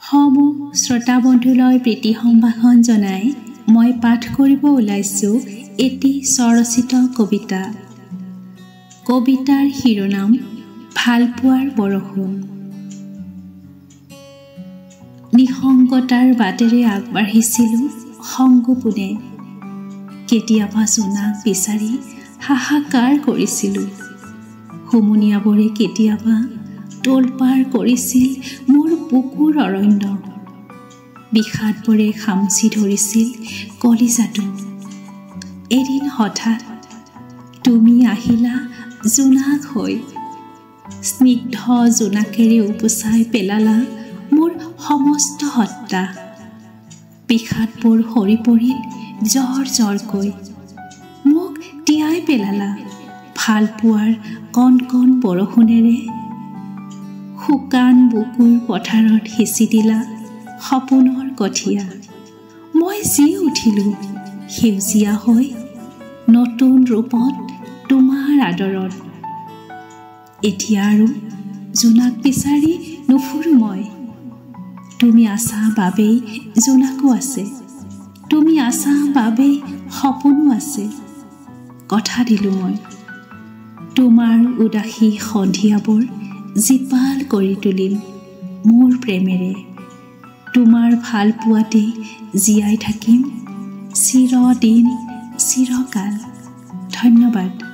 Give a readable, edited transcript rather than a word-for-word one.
সমূহ শ্ৰোতা বন্ধুলৈ প্ৰীতি সম্ভাষণ জনাই মই পাঠ কৰিব ওলাইছোঁ এটি স্বৰচিত কবিতা। কবিতাৰ শিৰোনাম ভালপোৱাৰ বৰষুণ। নিসংগতাৰ বাটেৰে আগবাঢ়িছিলোঁ সংগোপনে, কেতিয়াবা জোনাক বিচাৰি হাহাকাৰ কৰিছিলোঁ। হুমুনিয়াবোৰে কেতিয়াবা তোলপাৰ কৰিছিল মোৰ বুকুৰ অৰণ্য, বিষাদবোৰে খামুচি ধৰিছিল কলিজাটো। এদিন হঠাৎ তুমি আহিলা জোনাক হৈ, স্নিগ্ধ জোনাকেৰে উপচাই পেলালা মোৰ সমস্ত সত্তা। বিষাদবোৰ সৰি পৰিল জ্বৰ জ্বৰকৈ, মোক তিয়াই পেলালা ভালপোৱাৰ কণ কণ বৰষুণেৰে। শুকান বুকুৰ পথাৰত সিঁচি দিলা সপোনৰ কঠীয়া। মই জি উঠিলোঁ সেউজীয়া হৈ নতুন ৰূপত তোমাৰ আদৰত। এতিয়া আৰু জোনাক বিচাৰি নুফুৰোঁ মই, তুমি আছা বাবেই জোনাকো আছে, তুমি আছা বাবেই সপোনো আছে। কথা দিলোঁ মই তোমাৰ উদাসী সন্ধিয়াবোৰ জীপাল কৰি তুলিম মোৰ প্ৰেমেৰে। তোমাৰ ভাল পোৱাতেই জীয়াই থাকিম চিৰদিন চিৰকাল। ধন্যবাদ।